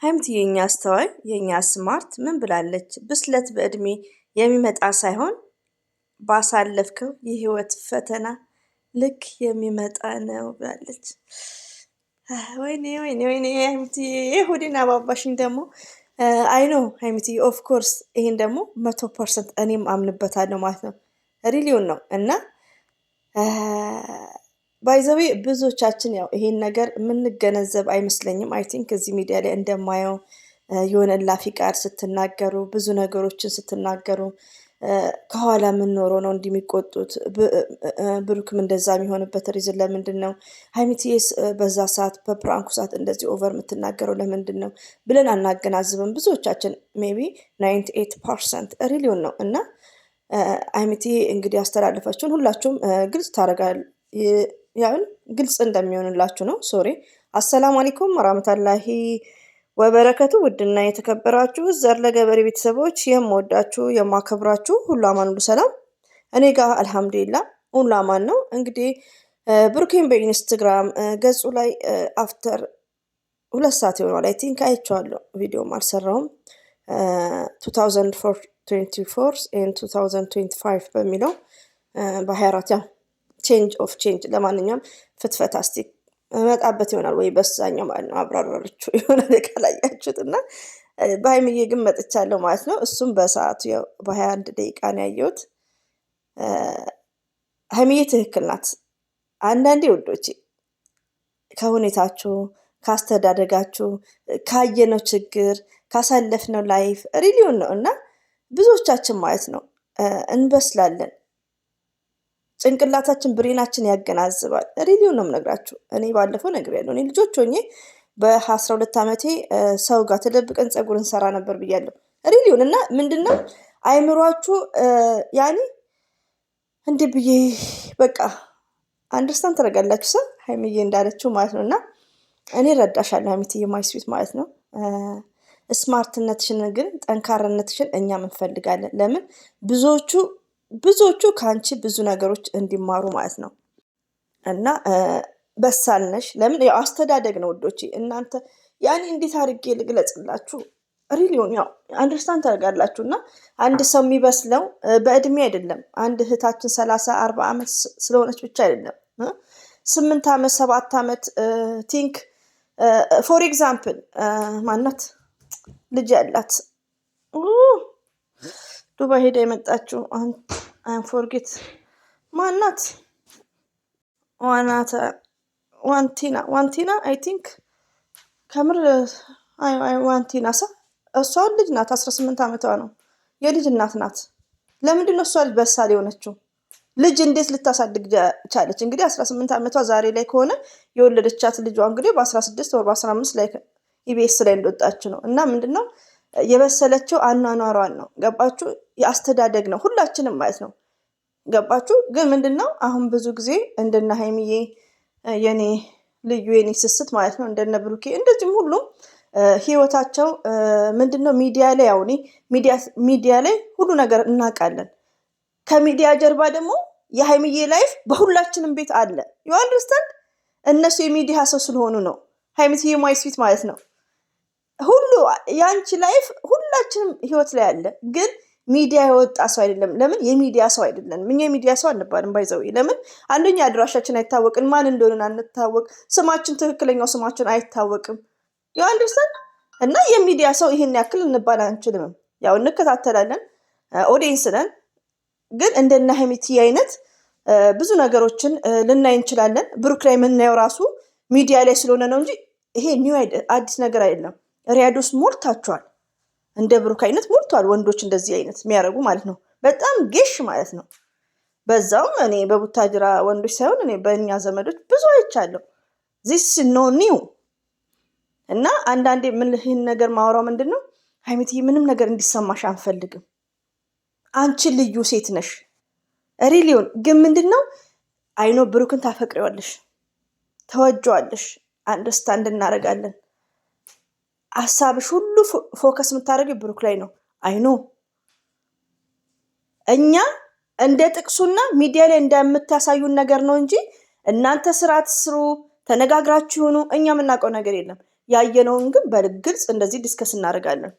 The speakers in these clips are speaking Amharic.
ሀይምቲ የኛ አስተዋይ የኛ ስማርት ምን ብላለች? ብስለት በእድሜ የሚመጣ ሳይሆን ባሳለፍከው የህይወት ፈተና ልክ የሚመጣ ነው ብላለች። ወይኔ ወይኔ ወይኔ ሀይምቲ ሁዲና አባባሽኝ ደግሞ አይኖ ሀይምቲ ኦፍ ኮርስ ይሄን ደግሞ 100% እኔም አምንበታለሁ ማለት ነው። ሪሊውን ነው እና ባይዘዌ ብዙዎቻችን ያው ይሄን ነገር የምንገነዘብ አይመስለኝም። አይ ቲንክ እዚህ ሚዲያ ላይ እንደማየው የሆነ ላፊ ቃል ስትናገሩ ብዙ ነገሮችን ስትናገሩ ከኋላ የምንኖረው ነው እንደሚቆጡት። ብሩክም እንደዛ የሚሆንበት ሪዝን ለምንድን ነው? ሀይሚቲስ በዛ ሰዓት በፕራንኩ ሰዓት እንደዚህ ኦቨር የምትናገረው ለምንድን ነው ብለን አናገናዝብም። ብዙዎቻችን ሜቢ 98% ሪሊውን ነው እና ሀይሚቲ እንግዲህ ያስተላለፈችውን ሁላችሁም ግልጽ ታደርጋል ያውን ግልጽ እንደሚሆንላችሁ ነው። ሶሪ አሰላሙ አለይኩም ወራህመቱላሂ ወበረከቱ። ውድና የተከበራችሁ ዘር ለገበሬ ቤተሰቦች የምወዳችሁ የማከብራችሁ ሁሉ አማን ሁሉ ሰላም፣ እኔ ጋር አልሐምዱሊላህ ሁሉ አማን ነው። እንግዲህ ብሩኬን በኢንስታግራም ገጹ ላይ አፍተር 2 ሰዓት ይሆናል አይ ቲንክ አይቼዋለሁ። ቪዲዮም አልሰራውም 2024 and 2025 በሚለው በ24 ቼንጅ ኦፍ ቼንጅ ለማንኛውም ፍትፈት አስቲክ መጣበት ይሆናል ወይ በዛኛው ማለት ነው። አብራራችሁ የሆነ ነገር ላያችሁት እና በሀይሚዬ ግን መጥቻለሁ ማለት ነው። እሱም በሰዓቱ ያው በ21 ደቂቃ ነው ያየሁት። ሀይሚዬ ትክክል ናት። አንዳንዴ ውዶቼ ከሁኔታችሁ ካስተዳደጋችሁ ካየነው ችግር ካሳለፍነው ላይፍ ሪሊውን ነው እና ብዙዎቻችን ማለት ነው እንበስላለን። ጭንቅላታችን ብሬናችን ያገናዝባል። ሪሊውን ነው የምነግራችሁ። እኔ ባለፈው ነግሬያለሁ። እኔ ልጆች ሆኜ በ12 ዓመቴ ሰው ጋር ተደብቀን ፀጉር እንሰራ ነበር ብያለሁ። ሪሊውን እና ምንድነው አይምሯችሁ ያኔ እንዲህ ብዬ በቃ አንደርስታንድ ታደርጋላችሁ ሰው ሀይሚዬ እንዳለችው ማለት ነው። እና እኔ ረዳሻለሁ ሀይሚዬ ማይ ስዊት ማለት ነው። ስማርትነትሽን ግን ጠንካራነትሽን እኛም እንፈልጋለን። ለምን ብዙዎቹ ከአንቺ ብዙ ነገሮች እንዲማሩ ማለት ነው። እና በሳልነሽ ለምን ያው አስተዳደግ ነው ውዶቼ። እናንተ ያኔ እንዴት አድርጌ ልግለጽላችሁ? ሪሊውን ያው አንደርስታንድ ታደርጋላችሁ። እና አንድ ሰው የሚበስለው በእድሜ አይደለም። አንድ እህታችን 30-40 ዓመት ስለሆነች ብቻ አይደለም 8 ዓመት 7 ዓመት ቲንክ ፎር ኤግዛምፕል ማናት ልጅ ያላት ዱባይ ሄዳ የመጣችው ፎርጌት ማናት ዋንቲና አይ ቲንክ ከምር ዋንቲና እሷ ልጅ ናት። 18 ዓመቷ ነው። የልጅ እናት ናት። ለምንድን ነው እሷ ልጅ በሳል የሆነችው? ልጅ እንዴት ልታሳድግ ቻለች? እንግዲህ 18 ዓመቷ ዛሬ ላይ ከሆነ የወለደቻት ልጇ እንግዲህ በ16 ወር በ15 ላይ ኢቢኤስ ላይ እንደወጣች ነው። እና ምንድነው የበሰለችው አኗኗሯን ነው። ገባችሁ? የአስተዳደግ ነው ሁላችንም ማለት ነው። ገባችሁ? ግን ምንድነው አሁን ብዙ ጊዜ እንደነ ሀይሚዬ የኔ ልዩ የኔ ስስት ማለት ነው እንደነ ብሩኬ እንደዚህም ሁሉም ህይወታቸው ምንድነው ሚዲያ ላይ ያው ሚዲያ ላይ ሁሉ ነገር እናውቃለን። ከሚዲያ ጀርባ ደግሞ የሀይሚዬ ላይፍ በሁላችንም ቤት አለ። ዩ አንደርስታንድ? እነሱ የሚዲያ ሰው ስለሆኑ ነው። ሀይሚዬ ማይ ስዊት ማለት ነው። ሁሉ ያንቺ ላይፍ ሁላችንም ህይወት ላይ አለ። ግን ሚዲያ የወጣ ሰው አይደለም። ለምን? የሚዲያ ሰው አይደለም። እኛ የሚዲያ ሰው አንባልም። ባይዘው ለምን? አንደኛ አድራሻችን አይታወቅም። ማን እንደሆነን አንታወቅ። ስማችን ትክክለኛው ስማችን አይታወቅም። ዩ አንደርስታንድ? እና የሚዲያ ሰው ይሄን ያክል እንባል አንችልም። ያው እንከታተላለን፣ ኦዲየንስ ነን። ግን እንደነ ሀይሚዬ አይነት ብዙ ነገሮችን ልናይ እንችላለን። ብሩክ ላይ የምናየው ራሱ ሚዲያ ላይ ስለሆነ ነው እንጂ ይሄ ኒው አዲስ ነገር አይደለም። ሪያዶስ ሞልታችኋል። እንደ ብሩክ አይነት ሞልቷል። ወንዶች እንደዚህ አይነት የሚያደርጉ ማለት ነው። በጣም ጌሽ ማለት ነው። በዛውም እኔ በቡታጅራ ወንዶች ሳይሆን እኔ በእኛ ዘመዶች ብዙ አይቻለሁ። ዚስ ኖ ኒው እና አንዳንዴ ምን ይህን ነገር ማወራው ምንድነው ሀይሚዬ ምንም ነገር እንዲሰማሽ አንፈልግም። አንቺ ልዩ ሴት ነሽ። ሪሊውን ግን ምንድነው አይኖ ብሩክን ታፈቅሪዋለሽ፣ ተወጇዋለሽ፣ አንደርስታንድ እናደርጋለን። ሀሳብሽ ሁሉ ፎከስ የምታደርጊው ብሩክ ላይ ነው። አይኖ እኛ እንደ ጥቅሱና ሚዲያ ላይ እንደምታሳዩን ነገር ነው እንጂ እናንተ ስራ ትስሩ ተነጋግራችሁ ሆኑ እኛ የምናውቀው ነገር የለም። ያየነውን ግን በግልጽ እንደዚህ ዲስከስ እናደርጋለን።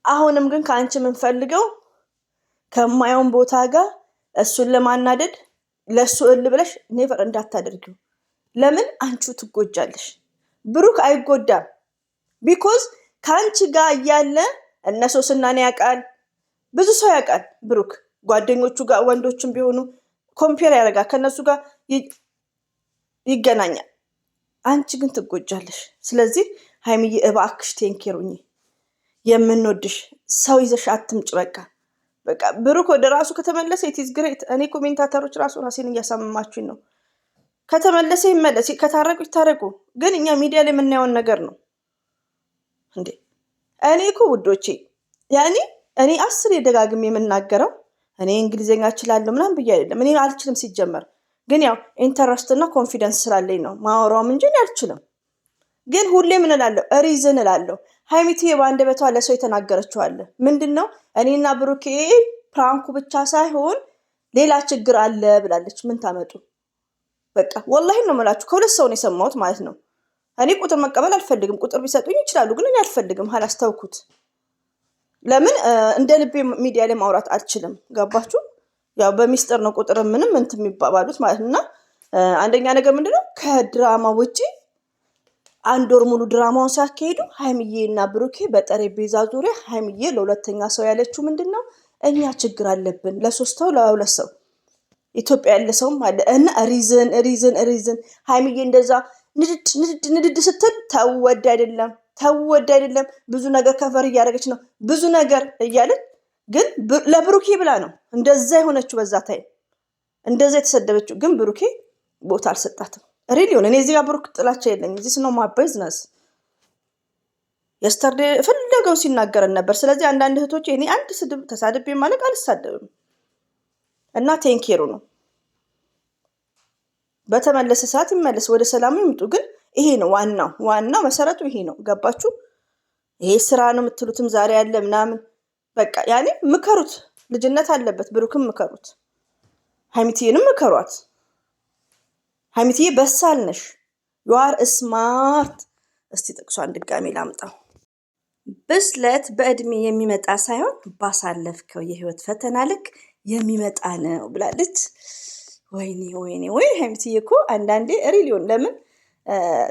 አሁንም ግን ከአንቺ የምንፈልገው ከማየውን ቦታ ጋር እሱን ለማናደድ ለሱ ብለሽ ኔቨር እንዳታደርጊው። ለምን አንቺ ትጎጃለሽ? ብሩክ አይጎዳም። ቢኮዝ ከአንቺ ጋር እያለ እነ ሶስናን ያውቃል፣ ብዙ ሰው ያውቃል። ብሩክ ጓደኞቹ ጋር ወንዶችም ቢሆኑ ኮምፔር ያደርጋል፣ ከነሱ ጋር ይገናኛል። አንቺ ግን ትጎጃለሽ። ስለዚህ ሀይሚዬ እባክሽ ቴንኬሩኝ፣ የምንወድሽ ሰው ይዘሽ አትምጭ። በቃ ብሩክ ወደ ራሱ ከተመለሰ ኢትስ ግሬት። እኔ ኮሜንታተሮች ራሴን እያሳመማችሁኝ ነው። ከተመለሰ ይመለስ፣ ከታረቁ ይታረቁ። ግን እኛ ሚዲያ ላይ የምናየውን ነገር ነው እንዴ። እኔ እኮ ውዶቼ እኔ 10 የደጋግም የምናገረው እኔ እንግሊዝኛ እችላለሁ ምናምን ብዬ አይደለም። እኔ አልችልም ሲጀመር፣ ግን ያው ኢንተረስት እና ኮንፊደንስ ስላለኝ ነው ማወራውም እንጂ እኔ አልችልም። ግን ሁሌ ምን እላለሁ? ሪዝን እላለሁ። ሀይሚትዬ በአንደበቷ ለሰው የተናገረችው አለ። ምንድነው? እኔና ብሩኬ ፕራንኩ ብቻ ሳይሆን ሌላ ችግር አለ ብላለች። ምን ታመጡ? በቃ ወላሂ ነው የምላችሁ፣ ከሁለት ሰው ነው የሰማሁት ማለት ነው። እኔ ቁጥር መቀበል አልፈልግም። ቁጥር ቢሰጡኝ ይችላሉ፣ ግን እኔ አልፈልግም። አላስተውኩት። ለምን እንደ ልቤ ሚዲያ ላይ ማውራት አልችልም። ገባችሁ? ያው በሚስጥር ነው ቁጥር ምንም እንትን የሚባባሉት ማለት ነውና አንደኛ ነገር ምንድነው ከድራማ ውጪ 1 ወር ሙሉ ድራማውን ሲያካሂዱ ሀይሚዬ እና ብሩኬ በጠረጴዛ ዙሪያ ሀይሚዬ ለሁለተኛ ሰው ያለችው ምንድነው? እኛ ችግር አለብን፣ ለሶስት ሰው ለሁለት ሰው ኢትዮጵያ ያለ ሰውም አለ እና ሪዝን ሀይሚዬ እንደዛ ንድድ ስትል ተወድ አይደለም ብዙ ነገር ከፈር እያደረገች ነው፣ ብዙ ነገር እያለች ግን ለብሩኬ ብላ ነው እንደዛ የሆነችው። በዛ ታይም እንደዛ የተሰደበችው፣ ግን ብሩኬ ቦታ አልሰጣትም። ሪሊዮን እኔ እዚህ ጋር ብሩክ ጥላቻ የለኝም። ዚስ ነው ማይ ቢዝነስ። የስተርዴ ፈለገው ሲናገረን ነበር። ስለዚህ አንዳንድ እህቶች እኔ አንድ ስድብ ተሳድቤ ማለት አልሳደብም እና ቴንኬሩ ነው። በተመለሰ ሰዓት ይመለስ፣ ወደ ሰላም ይምጡ። ግን ይሄ ነው ዋናው መሰረቱ ይሄ ነው። ገባችሁ? ይሄ ስራ ነው የምትሉትም ዛሬ ያለ ምናምን በቃ ምከሩት። ልጅነት አለበት። ብሩክም ምከሩት፣ ሀይሚትዬንም ምከሯት። ሀይሚትዬ በሳል ነሽ፣ ዩ አር ስማርት። እስቲ ጥቅሷን ድጋሜ ላምጣው። ብስለት በእድሜ የሚመጣ ሳይሆን ባሳለፍከው የህይወት ፈተና ልክ የሚመጣ ነው ብላለች። ወይኔ ሀይሚትዬ እኮ አንዳንዴ ሪሊዮን ለምን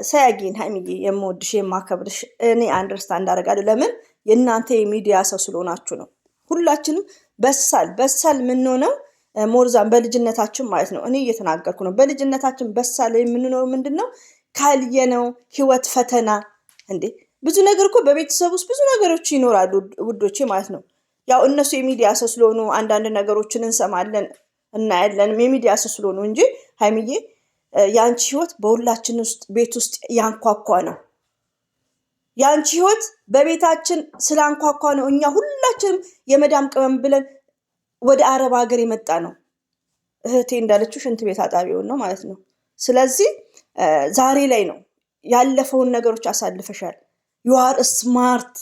ሳያጊን ሀይሚዬ የምወድሽ የማከብርሽ እኔ አንደርስታንድ አደርጋለሁ። ለምን የእናንተ የሚዲያ ሰው ስለሆናችሁ ነው። ሁላችንም በሳል የምንሆነው ሞርዛን በልጅነታችን ማለት ነው። እኔ እየተናገርኩ ነው። በልጅነታችን በሳል የምንኖረው ምንድነው? ካልየነው ህይወት ፈተና እንዴ ብዙ ነገር እኮ በቤተሰብ ውስጥ ብዙ ነገሮች ይኖራሉ ውዶቼ ማለት ነው። ያው እነሱ የሚዲያ ሰው ስለሆኑ አንዳንድ ነገሮችን እንሰማለን እናያለንም የሚዲያ ሰው ስለሆኑ እንጂ ሀይሚዬ የአንቺ ህይወት በሁላችን ውስጥ ቤት ውስጥ ያንኳኳ ነው። የአንቺ ህይወት በቤታችን ስላንኳኳ ነው እኛ ሁላችንም የመዳም ቅመም ብለን ወደ አረብ ሀገር የመጣ ነው። እህቴ እንዳለችው ሽንት ቤት አጣቢውን ነው ማለት ነው። ስለዚህ ዛሬ ላይ ነው ያለፈውን ነገሮች አሳልፈሻል። ዩ አር ስማርት፣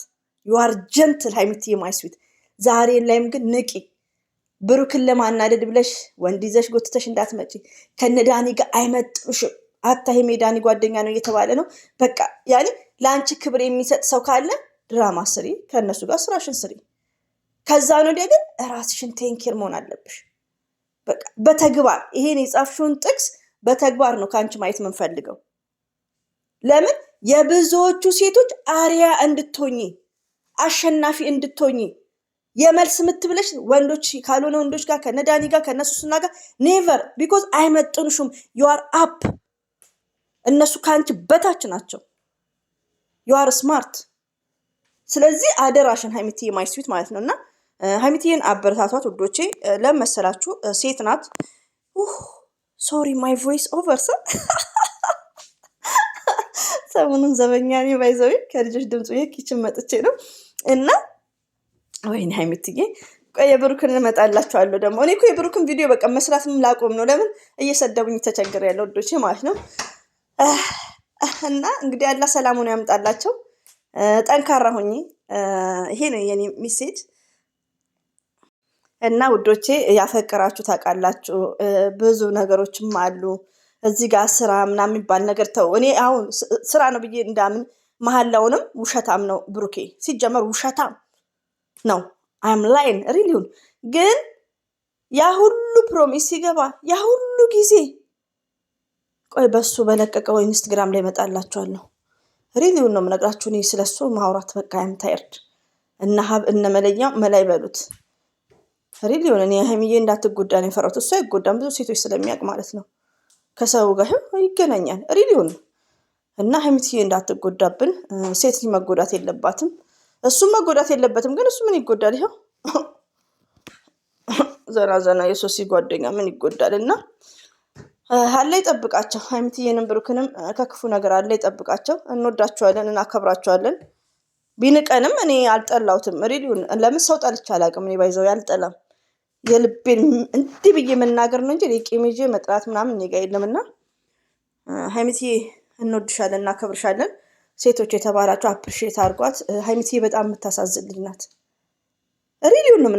ዩ አር ጀንትል ሀይሚትዬ ማይ ስዊት። ዛሬ ላይም ግን ንቂ። ብሩክን ለማናደድ ብለሽ ወንድ ይዘሽ ጎትተሽ እንዳትመጪ። ከነዳኒ ጋር አይመጥኑሽም። አታይም የዳኒ ጓደኛ ነው እየተባለ ነው። በቃ ለአንቺ ክብር የሚሰጥ ሰው ካለ ድራማ ስሪ፣ ከእነሱ ጋር ስራሽን ስሪ። ከዛ ወዲያ ግን ራስሽን ቴንኬር መሆን አለብሽ። በቃ በተግባር ይሄን የጻፍሽውን ጥቅስ በተግባር ነው ከአንቺ ማየት የምንፈልገው። ለምን የብዙዎቹ ሴቶች አሪያ እንድትሆኚ አሸናፊ እንድትሆኚ የመልስ ምትብለሽ ወንዶች ካልሆነ ወንዶች ጋር ከነዳኒ ጋር ከነሱስና ጋር ኔቨር ቢኮዝ አይመጥኑሽም። ዩ አር አፕ፣ እነሱ ከአንቺ በታች ናቸው። ዩ አር ስማርት። ስለዚህ አደራሽን ሀይሚትዬ ማይ ስዊት ማለት ነው። እና ሀይሚትዬን አበረታቷት ውዶቼ። ለመሰላችሁ ሴት ናት። ሶሪ ማይ ቮይስ ኦቨር ሰሞኑን ዘበኛ ነኝ ባይዘው ከልጆች ድምጽ ኪችን መጥቼ ነው እና ወይኔ ሀይሚትዬ ቆይ የብሩክን እመጣላችኋለሁ። ደግሞ እኔ እኮ የብሩክን ቪዲዮ በቃ መስራትም ላቆም ነው። ለምን እየሰደቡኝ ተቸግሬያለሁ ወዶቼ ማለት ነው። እና እንግዲህ አላህ ሰላሙን ያምጣላቸው። ጠንካራ ሁኚ። ይሄ ነው የኔ ሜሴጅ። እና ውዶቼ ያፈቀራችሁ ታውቃላችሁ፣ ብዙ ነገሮችም አሉ። እዚህ ጋር ስራ ምናምን የሚባል ነገር ተው። እኔ አሁን ስራ ነው ብዬ እንዳምን መሀላውንም ውሸታም ነው ብሩኬ። ሲጀመር ውሸታም ነው። አይም ላይን ሪሊውን ግን ያ ሁሉ ፕሮሚስ ሲገባ ያ ሁሉ ጊዜ ቆይ በሱ በለቀቀው ኢንስታግራም ላይ እመጣላችኋለሁ። ሪሊውን ነው የምነግራችሁ። እኔ ስለሱ ማውራት በቃ አይም ታይርድ እና ሀብ እነ መለኛው መላይ በሉት። ሪሊውን እኔ ሀይሚዬ እንዳትጎዳ ነው የፈራሁት። እሱ አይጎዳም፣ ብዙ ሴቶች ስለሚያውቅ ማለት ነው። ከሰው ጋር ይገናኛል ሪሊውን እና ሀይሚዬ እንዳትጎዳብን። ሴት ልጅ መጎዳት የለባትም፣ እሱም መጎዳት የለበትም። ግን እሱ ምን ይጎዳል? ይኸው ዘና ዘና የሶሲ ጓደኛ ምን ይጎዳል? እና አለ ይጠብቃቸው። ሀይሚዬንም ብሩክንም ከክፉ ነገር አለ ይጠብቃቸው። እንወዳቸዋለን፣ እናከብራቸዋለን። ቢንቀንም እኔ አልጠላሁትም። ሪሊውን ለምን ሰው ጠልቼ አላውቅም። እኔ ባይዘው ያልጠላም የልቤን እንዲህ ብዬ መናገር ነው እንጂ ቂም ይዤ መጥራት ምናምን እኔ ጋ የለምና ሀይሚዬ እንወድሻለን፣ እናከብርሻለን። ሴቶች የተባላችሁ አፕሪሼት አድርጓት። ሀይሚዬ በጣም የምታሳዝን ልጅ ናት። ሪሊውን ነው